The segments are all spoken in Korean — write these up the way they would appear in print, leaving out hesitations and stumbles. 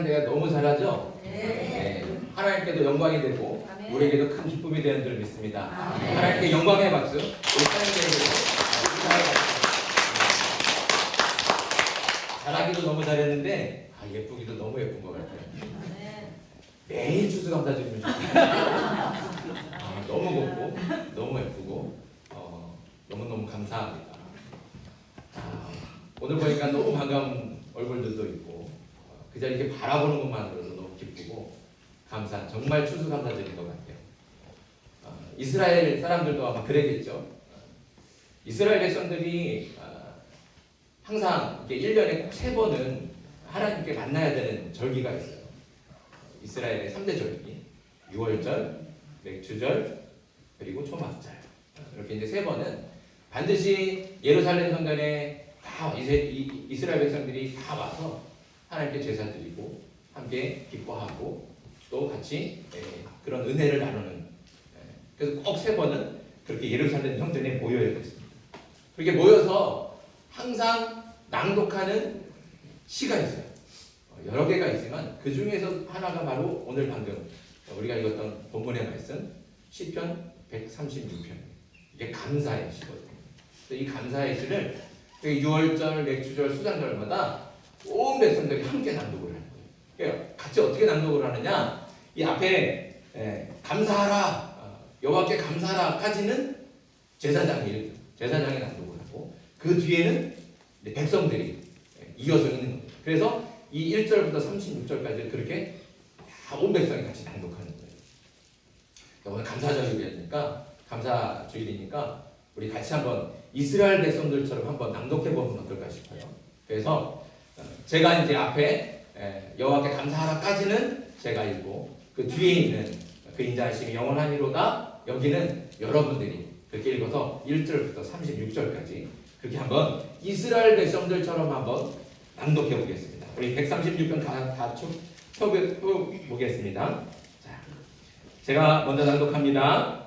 내가 너무 잘하죠? 네. 하나님께도 영광이 되고 아멘. 우리에게도 큰 기쁨이 되는 줄 믿습니다. 아멘. 하나님께 영광의 박수. 우리 하나님께도 잘하기도 너무 잘했는데 예쁘기도 너무 예쁜 것 같아요. 매일 추수감사드리면 좋겠어요. 너무 곱고 너무 예쁘고 너무너무 감사합니다. 오늘 보니까 너무 반가운 얼굴들도 있고 그 자리 이렇게 바라보는 것만으로도 너무 기쁘고 감사한 정말 추수감사드린 것 같아요. 이스라엘 사람들도 아마 그랬겠죠. 이스라엘 백성들이 항상 이렇게 1년에 꼭 3번은 하나님께 만나야 되는 절기가 있어요. 이스라엘의 3대 절기, 유월절, 맥주절, 그리고 초막절. 이렇게 이제 3번은 반드시 예루살렘 성전에 다 이스라엘 백성들이 다 와서 하나님께 제사 드리고 함께 기뻐하고 또 같이 그런 은혜를 나누는, 그래서 꼭 3번은 그렇게 예루살렘 성전에 모여야 됐습니다. 그렇게 모여서 항상 낭독하는 시가 있어요. 여러 개가 있지만 그 중에서 하나가 바로 오늘 방금 우리가 읽었던 본문의 말씀 시편 136편. 이게 감사의 시거든요. 이 감사의 시를 6월절, 맥주절, 수장절마다 온 백성들이 함께 낭독을 하는 거예요. 그러니까 같이 어떻게 낭독을 하느냐? 이 앞에 감사하라, 여호와께 감사하라까지는 제사장이 낭독을 하고 그 뒤에는 백성들이 이어서 있는 거예요. 그래서 이 1절부터 36절까지 그렇게 온 백성이 같이 낭독하는 거예요. 오늘 감사주일이니까 우리 같이 한번 이스라엘 백성들처럼 한번 낭독해 보면 어떨까 싶어요. 그래서 제가 이제 앞에 여호와께 감사하라까지는 제가 읽고 그 뒤에 있는 그 인자하심이 영원하니로다, 여기는 여러분들이 그렇게 읽어서 1절부터 36절까지 그렇게 한번 이스라엘 백성들처럼 한번 낭독해 보겠습니다. 우리 136편 다 펴보겠습니다. 자, 제가 먼저 낭독합니다.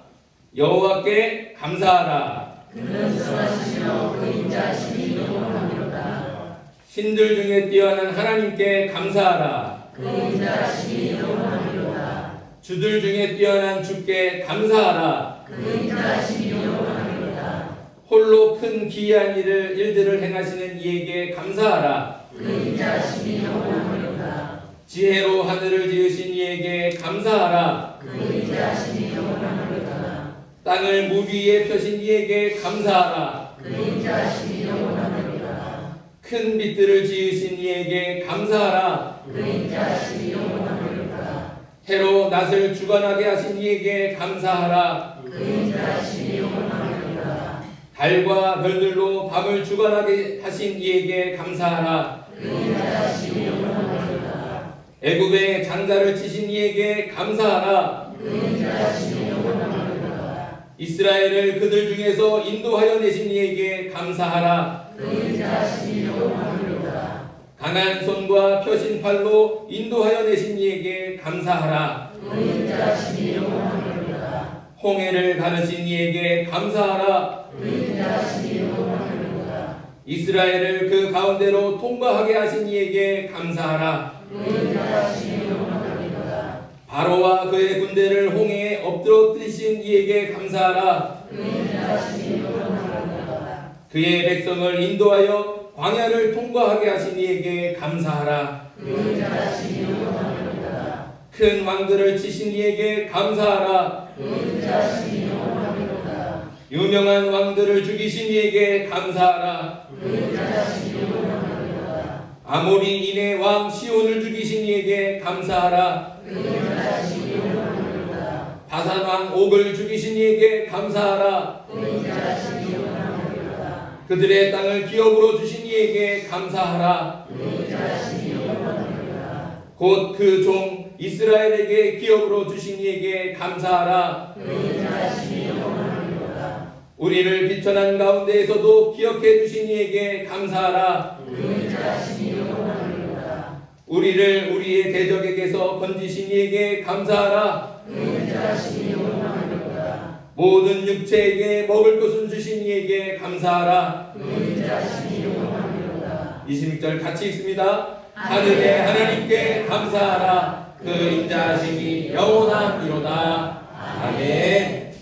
여호와께 감사하라. 그는 선하시며 그 인자하심이 영원하리로다. 신들 중에 뛰어난 하나님께 감사하라. 그 인자하심이 영원하리로다. 주들 중에 뛰어난 주께 감사하라. 그 인자하심이 영원하리로다. 홀로 큰 기이한 일들을 행하시는 이에게 감사하라. 그 인자하심이 영원하리로다. 지혜로 하늘을 지으신 이에게 감사하라. 그 인자하심이 영원하리로다. 땅을 무 위에 펴신 이에게 감사하라. 그 인자하심이 영원하리로다. 큰 빛들을 지으신 이에게 감사하라. 그 인자하심이 영원하리로다. 해로 낮을 주관하게 하신 이에게 감사하라. 그 인자하심이 영원하리로다. 달과 별들로 밤을 주관하게 하신 이에게 감사하라. 그 인자하심이 영원하리로다. 애굽의 장자를 치신 이에게 감사하라. 그 인자하심이 영원하리로다. 이스라엘을 그들 중에서 인도하여 내신 이에게 감사하라. 그 인자하심이 영원하리로다. 강한 손과 펴신 팔로 인도하여 내신 이에게 감사하라. 그 인자하심이 영원하리로다. 홍해를 가르신 이에게 감사하라. 그 인자하심이 영원하리로다. 이스라엘을 그 가운데로 통과하게 하신 이에게 감사하라. 그 인자하심이 영원하리로다. 바로와 그의 군대를 홍해에 엎드러뜨리신 이에게 감사하라. 그 인자하심이 영원하리로다. 그의 백성을 인도하여 광야를 통과하게 하신 이에게 감사하라. 그 인자하심이 영원하리로다. 큰 왕들을 치신 이에게 감사하라. 그 인자하심이 영원하리로다. 유명한 왕들을 죽이신 이에게 감사하라. 그 인자하심이 영원하리로다. 아모리인의 왕 시온을 죽이신 이에게 감사하라. 그 인자하심이 영원하리로다. 바산 왕 옥을 죽이신 이에게 감사하라. 그 인자하심이 영원하리로다. 그들의 땅을 기업으로 주신 이에게 감사하라. 그 인자하심이 영원하리로다. 곧 그 종 이스라엘에게 기업으로 주신 이에게 감사하라. 그 인자하심이 영원하리로다. 우리를 비천한 가운데에서도 기억해 주신 이에게 감사하라. 그 인자하심이 영원하리로다. 우리를 우리의 대적에게서 건지신 이에게 감사하라. 그 인자하심이 영원하리로다. 모든 육체에게 먹을 것을 주신 이에게 감사하라. 그 인자하심이 영원하리로다. 26절 같이 읽습니다. 하늘의 하나님께 감사하라. 그 인자하심이 영원함이로다. 아멘.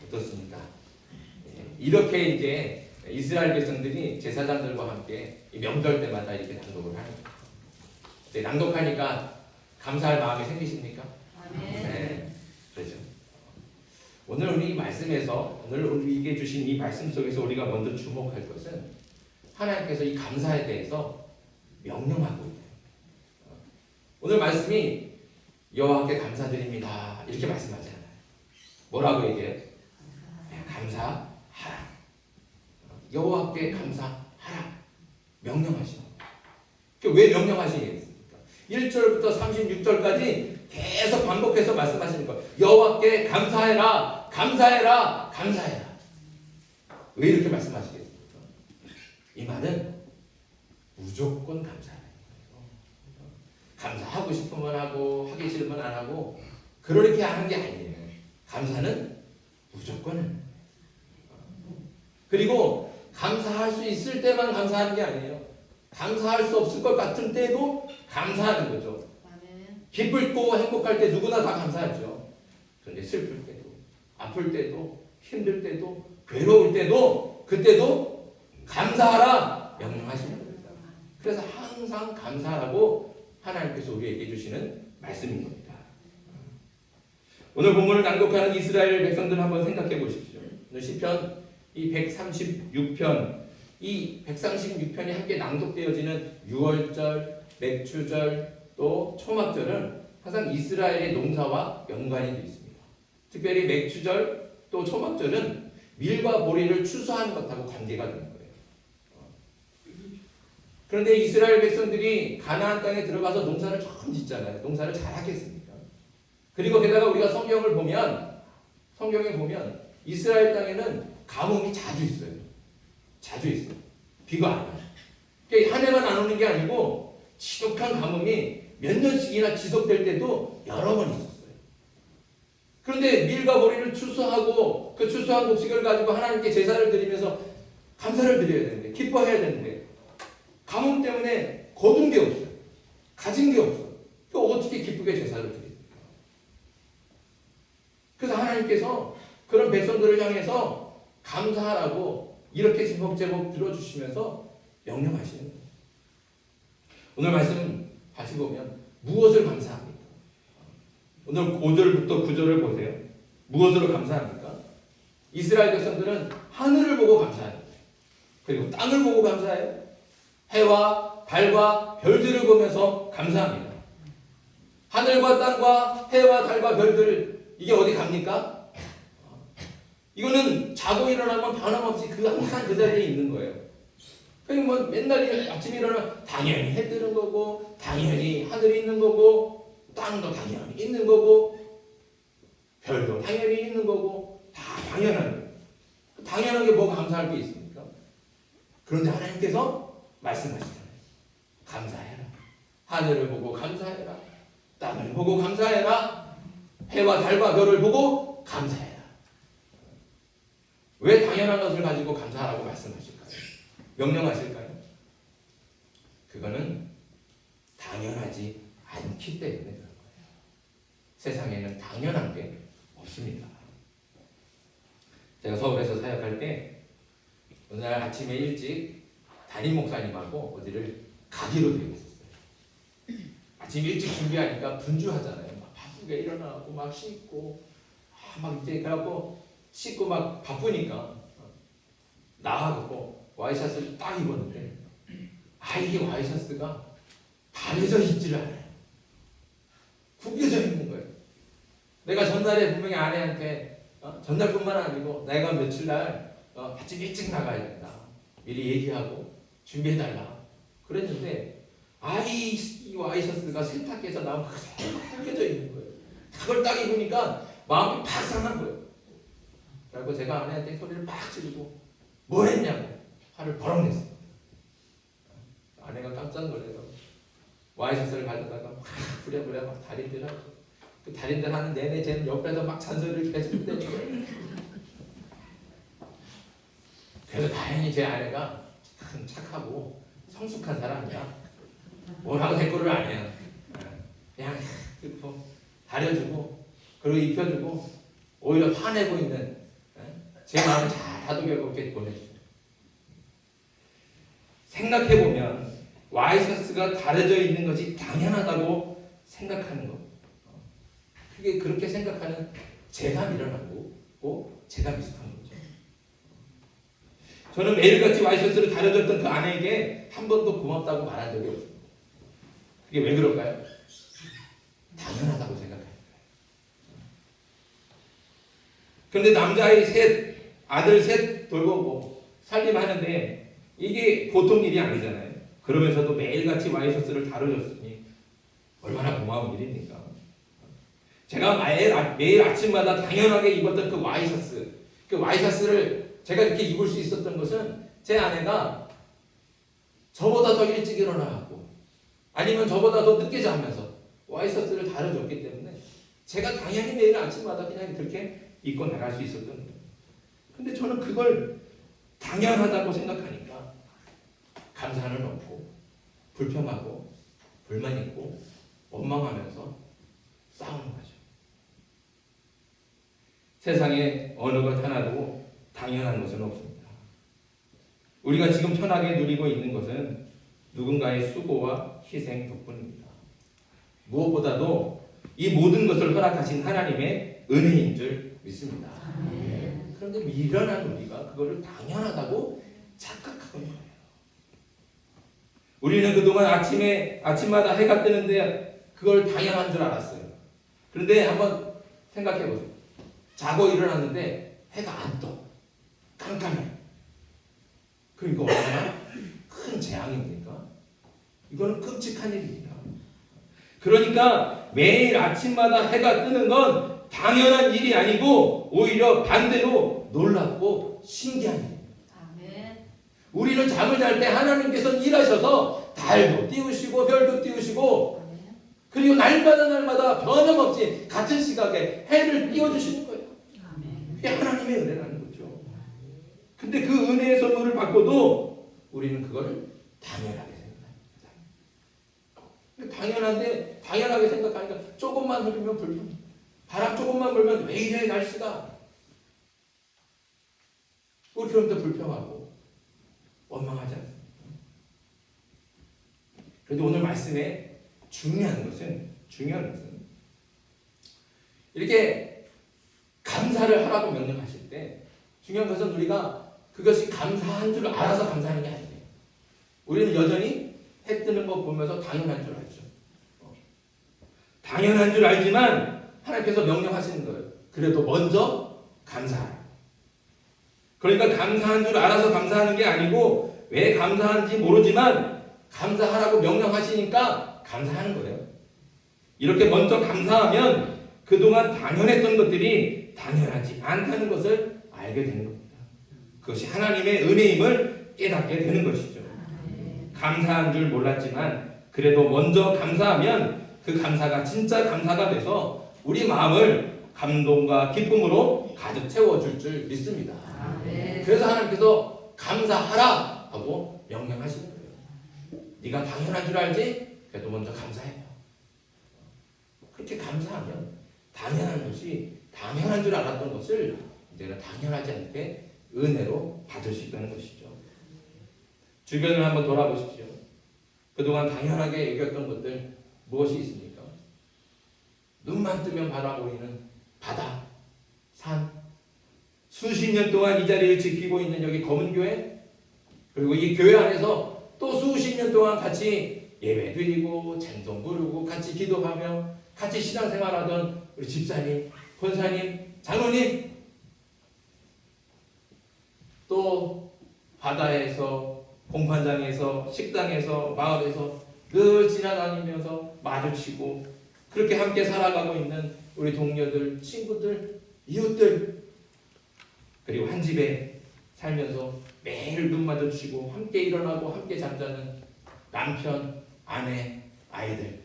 어떻습니까? 이렇게 이제 이스라엘 백성들이 제사장들과 함께 이 명절 때마다 이렇게 낭독을 하는 거예요. 낭독하니까 감사할 마음이 생기십니까? 네, 그렇죠. 오늘 우리 말씀에서 오늘 우리에게 주신 이 말씀 속에서 우리가 먼저 주목할 것은 하나님께서 이 감사에 대해서 명령하고 있어요. 오늘 말씀이 여호와께 감사드립니다 이렇게 말씀하지 않아요. 뭐라고 얘기해요? 감사하라. 여호와께 감사하라. 명령하시는 거예요. 왜 명령하시겠습니까? 1절부터 36절까지 계속 반복해서 말씀하시는 거예요. 여호와께 감사해라, 감사해라, 감사해라. 왜 이렇게 말씀하시겠습니까? 이 말은 무조건 감사해라. 감사하고 싶으면 하고 하기 싫으면 안 하고 그렇게 하는 게 아니에요. 감사는 무조건. 그리고 감사할 수 있을 때만 감사하는 게 아니에요. 감사할 수 없을 것 같은 때도 감사하는 거죠. 기쁠 때 행복할 때 누구나 다 감사하죠. 그런데 슬플 때도, 아플 때도, 힘들 때도, 괴로울 때도, 그때도 감사하라 명령하시는 겁니다. 그래서 항상 감사하라고 하나님께서 우리에게 주시는 말씀인 겁니다. 오늘 본문을 낭독하는 이스라엘 백성들 한번 생각해 보십시오. 시편 이 136편, 이 136편이 함께 낭독되어지는 유월절, 맥추절, 또 초막절은 항상 이스라엘의 농사와 연관이 되어 있습니다. 특별히 맥추절 또 초막절은 밀과 보리를 추수하는 것하고 관계가 되는 거예요. 그런데 이스라엘 백성들이 가나안 땅에 들어가서 농사를 처음 짓잖아요. 농사를 잘 하겠습니까? 그리고 게다가 우리가 성경에 보면 이스라엘 땅에는 가뭄이 자주 있어요. 자주 있어요. 비가 안 와요. 그러니까 한 해만 안 오는 게 아니고 지독한 가뭄이 몇 년씩이나 지속될 때도 여러 번 있었어요. 그런데 밀과 보리를 추수하고 그 추수한 곡식을 가지고 하나님께 제사를 드리면서 감사를 드려야 되는데, 기뻐해야 되는데 가뭄 때문에 거둔 게 없어요. 가진 게 없어요. 그럼 어떻게 기쁘게 제사를 드립니까? 그래서 하나님께서 그런 백성들을 향해서 감사하라고 이렇게 제목제목 들어주시면서 명령하시는 거예요. 오늘 말씀 다시 보면 무엇을 감사합니까? 오늘 5절부터 9절을 보세요. 무엇으로 감사합니까? 이스라엘 백성들은 하늘을 보고 감사해요. 그리고 땅을 보고 감사해요. 해와 달과 별들을 보면서 감사합니다. 하늘과 땅과 해와 달과 별들, 이게 어디 갑니까? 이거는 자고 일어나면 변함없이 항상 그 자리에 있는 거예요. 그러니까 뭐 맨날 아침에 일어나면 당연히 해 뜨는 거고, 당연히 하늘이 있는 거고, 땅도 당연히 있는 거고, 별도 당연히 있는 거고, 다 당연한 거예요. 당연한 게 뭐가 감사할 게 있습니까? 그런데 하나님께서 말씀하시잖아요. 감사해라. 하늘을 보고 감사해라. 땅을 보고 감사해라. 해와 달과 별을 보고 감사해라. 왜 당연한 것을 가지고 감사하라고 말씀하실까요? 명령하실까요? 그거는 당연하지 않기 때문에 그런 거예요. 세상에는 당연한 게 없습니다. 제가 서울에서 사역할 때 어느 날 아침에 일찍 담임 목사님하고 어디를 가기로 되어 있었어요. 아침 일찍 준비하니까 분주하잖아요. 막 바쁘게 일어나고 막 씻고 막 이제 그래갖고 씻고 막 바쁘니까 나와갖고 와이셔츠를 딱 입었는데 이게 와이셔츠가 바래져 있지를 않아요. 구겨져 있는 거예요. 내가 전날에 분명히 아내한테 전날뿐만 아니고 내가 며칠날 아침 일찍 나가야 된다. 미리 얘기하고 준비해달라. 그랬는데 이 와이셔츠가 세탁기에서 나오면 구겨져 있는 거예요. 그걸 딱 입으니까 마음이 팍 상한 거예요. 그리고 제가 아내한테 소리를 막 지르고 뭘 했냐고 화를 버럭 냈어요. 아내가 깜짝 놀라서 와이셔츠를 가져다가 막 부랴부랴 막 달인질하고 그 달인질 하는 내내 쟤는 옆에서 막 잔소리를 계속 때리는 거예요. 그래서 다행히 제 아내가 참 착하고 성숙한 사람이야. 뭐라고 대꾸를 안 해요. 그냥 뭐 다려주고 그리고 입혀주고 오히려 화내고 있는 제 마음을 잘 다독여고 이렇게 보내주죠. 생각해보면 와이셔츠가 다려져 있는 것이 당연하다고 생각하는 것, 그게 그렇게 생각하는 제가 밀어나고 제가 비슷한 거죠. 저는 매일같이 와이셔츠를 다려줬던 그 아내에게 한 번도 고맙다고 말한 적이 없어요. 그게 왜 그럴까요? 당연하다고 생각해요. 그런데 남자아이 셋, 아들 셋 돌보고 살림하는데 이게 보통 일이 아니잖아요. 그러면서도 매일같이 와이셔츠를 다뤄줬으니 얼마나 고마운 일입니까? 제가 매일 아침마다 당연하게 입었던 그 와이셔츠를 제가 이렇게 입을 수 있었던 것은 제 아내가 저보다 더 일찍 일어나고 아니면 저보다 더 늦게 자면서 와이셔츠를 다려줬기 때문에 제가 당연히 매일 아침마다 그냥 그렇게 입고 나갈 수 있었던 거예요. 근데 저는 그걸 당연하다고 생각하니까 감사는 없고 불평하고 불만 있고 원망하면서 싸우는 거죠. 세상에 어느 것 하나도 당연한 것은 없습니다. 우리가 지금 편하게 누리고 있는 것은 누군가의 수고와 희생 덕분입니다. 무엇보다도 이 모든 것을 허락하신 하나님의 은혜인 줄 믿습니다. 그런데 미련한 우리가 그거를 당연하다고 착각하는 거예요. 우리는 그동안 아침마다 해가 뜨는데 그걸 당연한 줄 알았어요. 그런데 한번 생각해 보세요. 자고 일어났는데 해가 안 떠. 깜깜해. 그럼 이거 얼마나 큰 재앙입니까? 이거는 끔찍한 일입니다. 그러니까 매일 아침마다 해가 뜨는 건 당연한 일이 아니고 오히려 반대로 놀랍고 신기한 일입니다. 아멘. 우리는 잠을 잘 때 하나님께서 일하셔서 달도 띄우시고 별도 띄우시고 그리고 날마다 변함없이 같은 시각에 해를 띄워주시는 거예요. 그게 하나님의 은혜라는 거죠. 근데 그 은혜의 선물을 받고도 우리는 그거를 당연하게 생각합니다. 당연한데 당연하게 생각하니까 조금만 흐르면 불평, 바람 조금만 불면 왜 이래 날씨가, 우리 그런데 불평하고 원망하지 않습니다. 그런데 오늘 말씀에 중요한 것은 이렇게 감사를 하라고 명령하실 때 중요한 것은 우리가 그것이 감사한 줄 알아서 감사하는 게 아니에요. 우리는 여전히 해 뜨는 거 보면서 당연한 줄 알죠. 당연한 줄 알지만 하나님께서 명령하시는 거예요. 그래도 먼저 감사하라. 그러니까 감사한 줄 알아서 감사하는 게 아니고 왜 감사한지 모르지만 감사하라고 명령하시니까 감사하는 거예요. 이렇게 먼저 감사하면 그동안 당연했던 것들이 당연하지 않다는 것을 알게 되는 겁니다. 그것이 하나님의 은혜임을 깨닫게 되는 것이죠. 감사한 줄 몰랐지만 그래도 먼저 감사하면 그 감사가 진짜 감사가 돼서 우리 마음을 감동과 기쁨으로 가득 채워줄 줄 믿습니다. 그래서 하나님께서 감사하라 하고 명령하시는 거예요. 네가 당연한 줄 알지? 그래도 먼저 감사해요. 그렇게 감사하면 당연한 것이 당연한 줄 알았던 것을 이제는 당연하지 않게 은혜로 받을 수 있다는 것이죠. 주변을 한번 돌아보십시오. 그동안 당연하게 여겼던 것들 무엇이 있습니까? 눈만 뜨면 바라보이는 바다, 산, 수십 년 동안 이 자리를 지키고 있는 여기 검은교회, 그리고 이 교회 안에서 또 수십 년 동안 같이 예배 드리고 찬송 부르고 같이 기도하며 같이 신앙생활하던 우리 집사님, 권사님, 장로님, 또 바다에서, 공판장에서, 식당에서, 마을에서 늘 지나다니면서 마주치고 그렇게 함께 살아가고 있는 우리 동료들, 친구들, 이웃들, 그리고 한 집에 살면서 매일 눈 마주치고 함께 일어나고 함께 잠자는 남편, 아내, 아이들,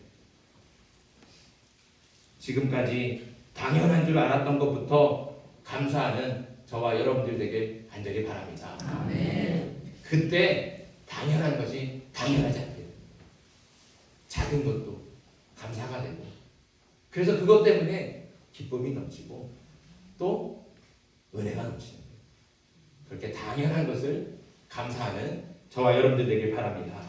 지금까지 당연한 줄 알았던 것부터 감사하는 저와 여러분들 되길 간절히 바랍니다. 아멘. 그때 당연한 것이 당연하지 않게 됩니다. 작은 것도 감사가 되고, 그래서 그것 때문에 기쁨이 넘치고 또 은혜가 넘치는 거예요. 그렇게 당연한 것을 감사하는 저와 여러분들 되길 바랍니다.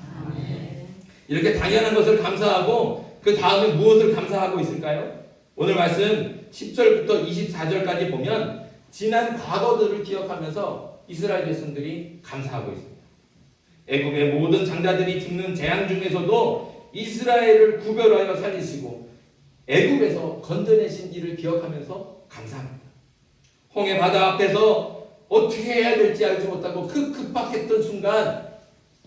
이렇게 당연한 것을 감사하고 그 다음에 무엇을 감사하고 있을까요? 오늘 말씀 10절부터 24절까지 보면 지난 과거들을 기억하면서 이스라엘 백성들이 감사하고 있습니다. 애굽의 모든 장자들이 죽는 재앙 중에서도 이스라엘을 구별하여 살리시고 애굽에서 건져내신 일을 기억하면서 감사합니다. 홍해 바다 앞에서 어떻게 해야 될지 알지 못하고 그 급박했던 순간,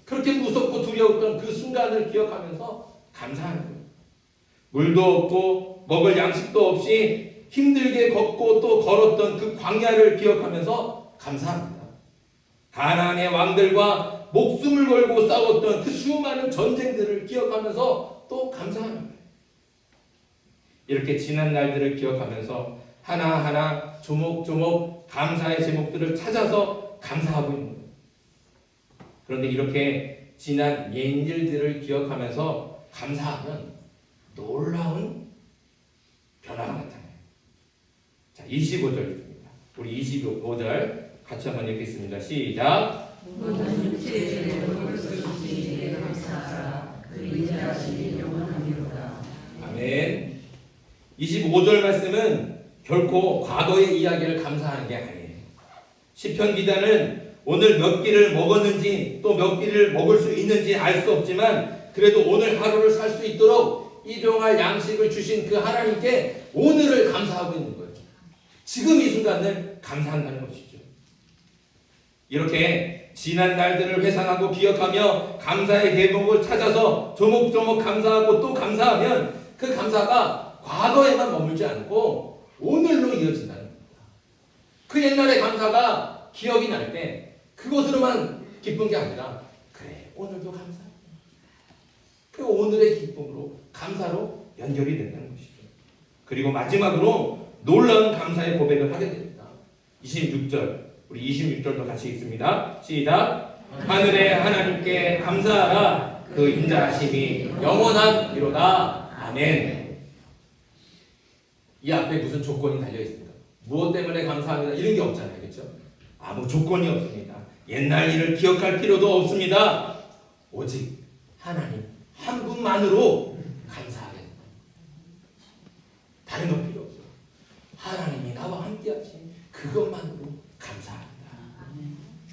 그렇게 무섭고 두려웠던 그 순간을 기억하면서 감사하는 거예요. 물도 없고 먹을 양식도 없이 힘들게 걷고 또 걸었던 그 광야를 기억하면서 감사합니다. 가나안의 왕들과 목숨을 걸고 싸웠던 그 수많은 전쟁들을 기억하면서 또 감사하는 거예요. 이렇게 지난 날들을 기억하면서 하나하나 조목조목 감사의 제목들을 찾아서 감사하고 있는 거예요. 그런데 이렇게 지난 옛일들을 기억하면서 감사하면 놀라운 변화가 나타나요. 자, 25절입니다. 우리 25절 같이 한번 읽겠습니다. 시작. 모든 육체의 몸을 쓰시니 내가 감사하라. 그 인자하심이 영원하리로다. 아멘. 25절 말씀은 결코 과거의 이야기를 감사하는 게 아니에요. 시편 기자는 오늘 몇 끼를 먹었는지 또 몇 끼를 먹을 수 있는지 알 수 없지만 그래도 오늘 하루를 살 수 있도록 일용할 양식을 주신 그 하나님께 오늘을 감사하고 있는 거예요. 지금 이 순간을 감사한다는 것이죠. 이렇게 지난 날들을 회상하고 기억하며 감사의 대목을 찾아서 조목조목 감사하고 또 감사하면 그 감사가 과거에만 머물지 않고 오늘로 이어진다는 겁니다. 그 옛날의 감사가 기억이 날 때 그것으로만 기쁜 게 아니라 그래 오늘도 감사. 그 오늘의 기쁨으로 감사로 연결이 된다는 것이죠. 그리고 마지막으로 놀라운 감사의 고백을 하게 됩니다. 26절 우리 26절도 같이 읽습니다. 시작. 하늘의 하나님께 감사하라. 그 인자하심이 영원한 이로다. 아멘. 이 앞에 무슨 조건이 달려 있습니까? 무엇 때문에 감사합니다. 이런 게 없잖아요. 그렇죠? 아무 조건이 없습니다. 옛날 일을 기억할 필요도 없습니다. 오직 하나님 한 분만으로 감사하게 됩니다. 다른 건 필요 없어요. 하나님이 나와 함께 하신 그것만으로 감사합니다.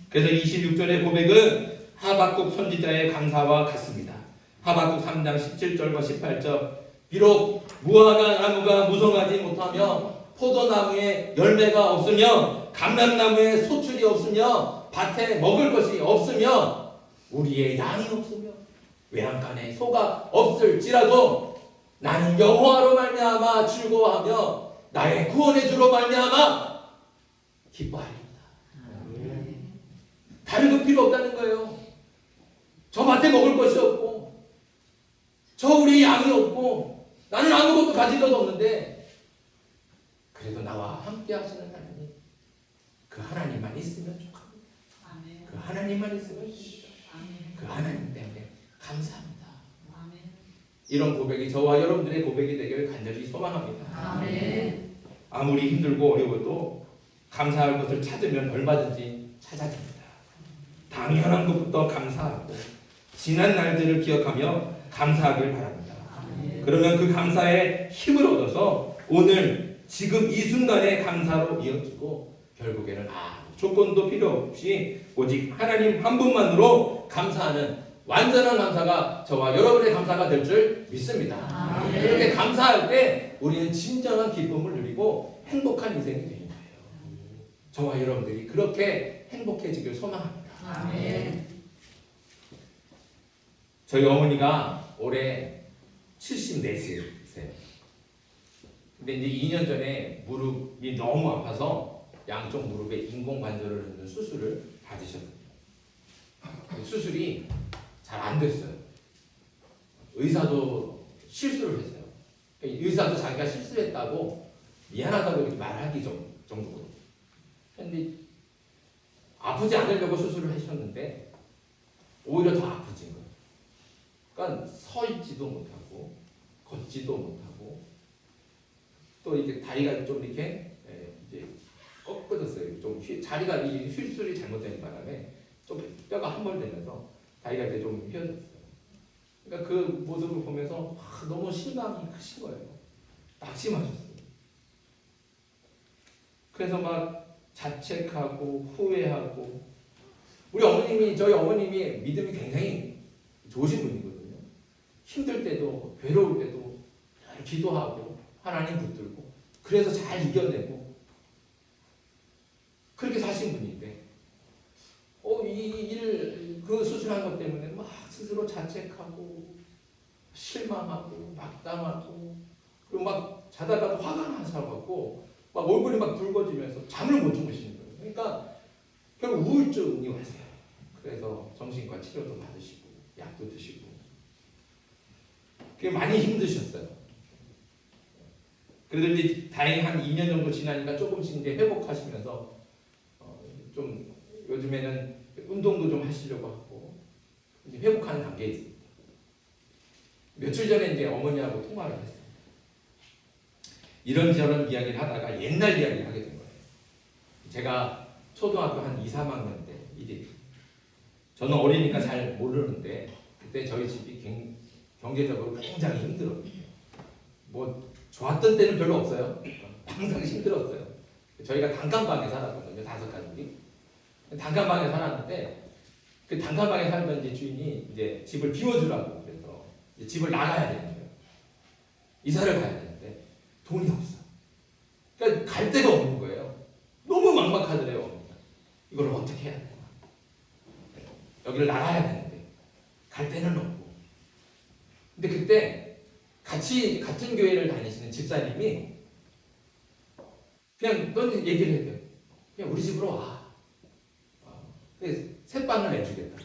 그래서 26절의 고백은 하박국 선지자의 감사와 같습니다. 하박국 3장 17절과 18절 비록 무화과 나무가 무성하지 못하며 포도나무에 열매가 없으며 감람나무에 소출이 없으며 밭에 먹을 것이 없으며 우리의 양이 없으며 외양간에 소가 없을지라도 나는 여호와로 말미암아 즐거워하며 나의 구원의 주로 말미암아 기뻐하리로다. 다른 거 필요 없다는 거예요. 저 밭에 먹을 것이 없고 저 우리 양이 없고 나는 아무것도 가진 것 없는데 그래도 나와 함께 하시는 하나님, 그 하나님만 있으면 좋겠고 그 하나님만 있으면 좋겠고 그 하나님 때문에 감사합니다. 이런 고백이 저와 여러분들의 고백이 되기를 간절히 소망합니다. 아멘. 아무리 힘들고 어려워도 감사할 것을 찾으면 얼마든지 찾아집니다. 당연한 것부터 감사하고 지난 날들을 기억하며 감사하길 바랍니다. 그러면 그 감사에 힘을 얻어서 오늘 지금 이 순간의 감사로 이어지고 결국에는 조건도 필요 없이 오직 하나님 한 분만으로 감사하는 완전한 감사가 저와 여러분의 감사가 될 줄 믿습니다. 그렇게 감사할 때 우리는 진정한 기쁨을 누리고 행복한 인생이 되는 거예요. 저와 여러분들이 그렇게 행복해지길 소망합니다. 아멘. 저희 어머니가 올해 74세예요. 근데 이제 2년 전에 무릎이 너무 아파서 양쪽 무릎에 인공관절을 넣는 수술을 받으셨어요. 수술이 잘 안 됐어요. 의사도 실수를 했어요. 의사도 자기가 실수했다고 미안하다고 이렇게 말하기 정도로. 근데 아프지 않으려고 수술을 하셨는데 오히려 더 아프진 거예요. 그러니까 서 있지도 못하고 걷지도 못하고 또 이렇게 다리가 좀 이렇게 이제 꺾어졌어요. 좀 자리가 이 휠술이 잘못된 바람에 좀 뼈가 함몰되면서 다리가 이렇게 좀 휘어졌어요. 그러니까 그 모습을 보면서 너무 실망이 크신 거예요. 낙심하셨어요. 그래서 막 자책하고 후회하고 저희 어머님이 믿음이 굉장히 좋으신 분이거든요. 힘들 때도 괴로울 때도 기도하고 하나님 붙들고 그래서 잘 이겨내고 그렇게 사신 분인데 그 수술한 것 때문에 막 스스로 자책하고 실망하고 낙담하고 그리고 막 자다가도 화가 나셔갖고 막 얼굴이 막 붉어지면서 잠을 못 주무시는 거예요. 그러니까 결국 우울증이 왔어요. 그래서 정신과 치료도 받으시고 약도 드시고 그게 많이 힘드셨어요. 그래도 이제 다행히 한 2년 정도 지나니까 조금씩 이제 회복하시면서 좀 요즘에는 운동도 좀 하시려고 하고 이제 회복하는 단계에 있습니다. 며칠 전에 이제 어머니하고 통화를 했어요. 이런저런 이야기를 하다가 옛날 이야기를 하게 된 거예요. 제가 초등학교 한 2, 3학년 때 이제 저는 어리니까 잘 모르는데 그때 저희 집이 경제적으로 굉장히 힘들었거든요. 뭐 좋았던 때는 별로 없어요. 항상 힘들었어요. 저희가 단칸방에 살았거든요. 5가족이. 단칸방에 살았는데 그 단칸방에 살던 이제 주인이 이제 집을 비워주라고 그래서 이제 집을 나가야 되는 거예요. 이사를 가야 되는데 돈이 없어. 그러니까 갈 데가 없는 거예요. 너무 막막하더래요. 이걸 어떻게 해야 되나. 여기를 나가야 되는데 갈 데는 없고. 근데 그때 같은 교회를 다니시는 집사님이 그냥 넌 얘기를 해요. 그냥 우리 집으로 와. 새빵을 내주겠다고.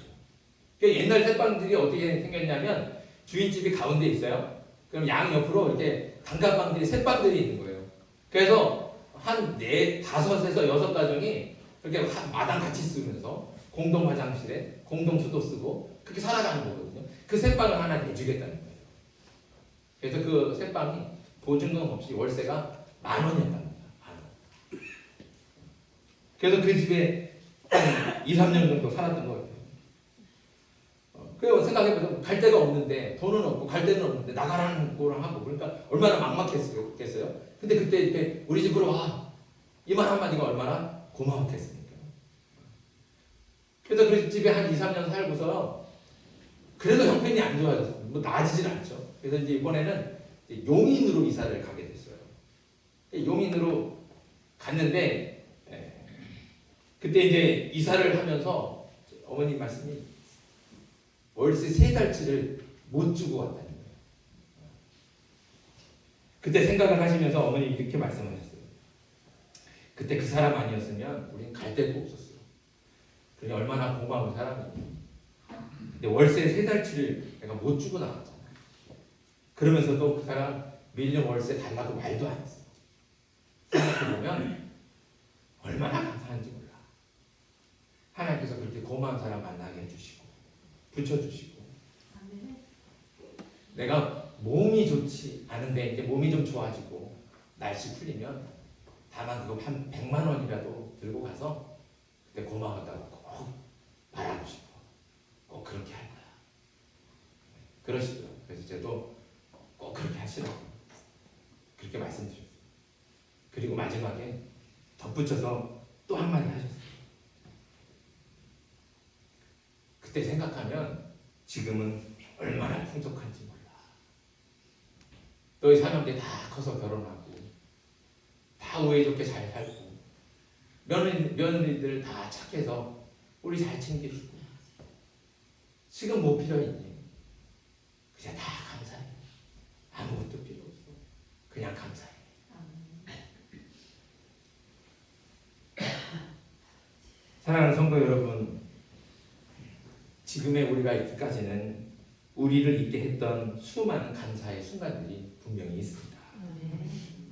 그러니까 옛날 새빵들이 어떻게 생겼냐면 주인집이 가운데 있어요. 그럼 양 옆으로 이렇게 단칸방들이 새빵들이 있는 거예요. 그래서 한 5에서 6가정이 이렇게 마당 같이 쓰면서 공동 화장실에 공동 수도 쓰고 그렇게 살아가는 거거든요. 그 새빵을 하나 내주겠다는 거예요. 그래서 그 새빵이 보증금 없이 월세가 10,000원이었답니다. 그래서 그 집에 한 2, 3년 정도 살았던 것 같아요. 그래서 생각해보면 갈 데가 없는데 돈은 없고 갈 데는 없는데 나가라는 거랑 하고 그러니까 얼마나 막막했겠어요. 근데 그때 이렇게 우리 집으로 와. 이 말 한마디가 얼마나 고마웠겠습니까. 그래서 그 집에 한 2, 3년 살고서 그래도 형편이 안 좋아졌어요. 뭐 나아지진 않죠. 그래서 이제 이번에는 용인으로 이사를 가게 됐어요. 용인으로 갔는데 그때 이제 이사를 하면서 어머님 말씀이 월세 3달치를 못 주고 왔다는 거예요. 그때 생각을 하시면서 어머님이 이렇게 말씀하셨어요. 그때 그 사람 아니었으면 우린 갈 데도 없었어요. 그게 얼마나 고마운 사람이니. 근데 월세 3달치를 내가 못 주고 나왔잖아. 그러면서도 그 사람 밀린 월세 달라고 말도 안 했어. 생각해보면 얼마나 감사한지 몰라. 하나님께서 그렇게 고마운 사람 만나게 해주시고 붙여주시고 내가 몸이 좋지 않은데 이제 몸이 좀 좋아지고 날씨 풀리면 다만 그거 한 100만 원이라도 들고 가서 그때 고마웠다고 꼭 말하고 싶어. 꼭 그렇게 할 거야. 그러시더라고요. 그래서 저도 꼭 그렇게 하시라고 그렇게 말씀드렸어요. 그리고 마지막에 덧붙여서 또 한마디 하셨어요. 그때 생각하면 지금은 얼마나 풍족한지 몰라. 너희 사람들이 다 커서 결혼하고 다 우애 좋게 잘 살고 며느리들 다 착해서 우리 잘 챙겨주고 지금 뭐 필요했니? 그냥 다 감사해. 아무것도 필요 없어. 그냥 감사해. 사랑하는 성도 여러분, 지금의 우리가 있기까지는 우리를 있게 했던 수많은 감사의 순간들이 분명히 있습니다.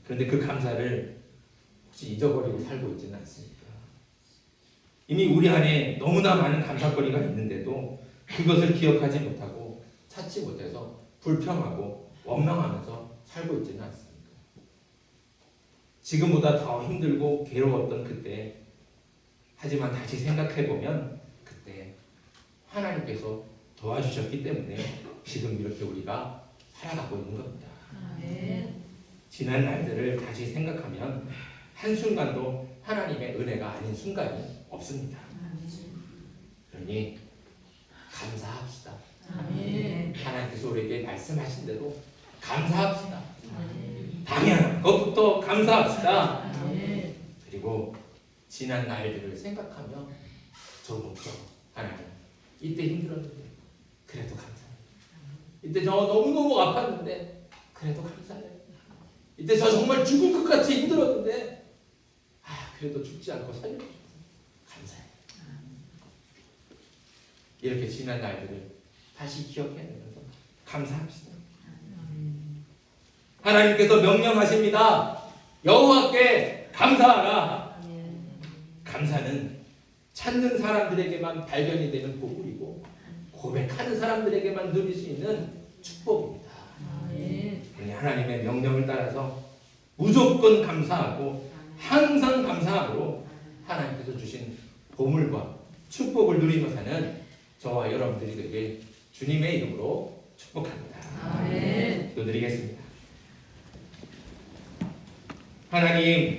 그런데 그 감사를 혹시 잊어버리고 살고 있지는 않습니까? 이미 우리 안에 너무나 많은 감사거리가 있는데도 그것을 기억하지 못하고 찾지 못해서 불평하고 원망하면서 살고 있지는 않습니다. 지금보다 더 힘들고 괴로웠던 그때, 하지만 다시 생각해보면 그때 하나님께서 도와주셨기 때문에 지금 이렇게 우리가 살아가고 있는 겁니다. 지난 날들을 다시 생각하면 한순간도 하나님의 은혜가 아닌 순간이 없습니다. 그러니 감사합시다. 하나님께서 우리에게 말씀하신 대로 감사합시다. 당연한 것부터 감사합시다. 그리고 지난 날들을 생각하며 조금더 하나님, 이때 힘들었는데 그래도 감사해요. 이때 저 너무너무 아팠는데 그래도 감사해요. 이때 저 정말 죽을 것 같이 힘들었는데 그래도 죽지 않고 살려주셔서 감사해요. 이렇게 지난 날들을 다시 기억해내면서 감사합시다. 하나님께서 명령하십니다. 여호와께 감사하라. 감사는 찾는 사람들에게만 발견이 되는 보물이고 고백하는 사람들에게만 누릴 수 있는 축복입니다. 하나님의 명령을 따라서 무조건 감사하고 항상 감사함으로 하나님께서 주신 보물과 축복을 누리며 사는 저와 여러분들이 되길 주님의 이름으로 축복합니다. 기도드리겠습니다. 하나님,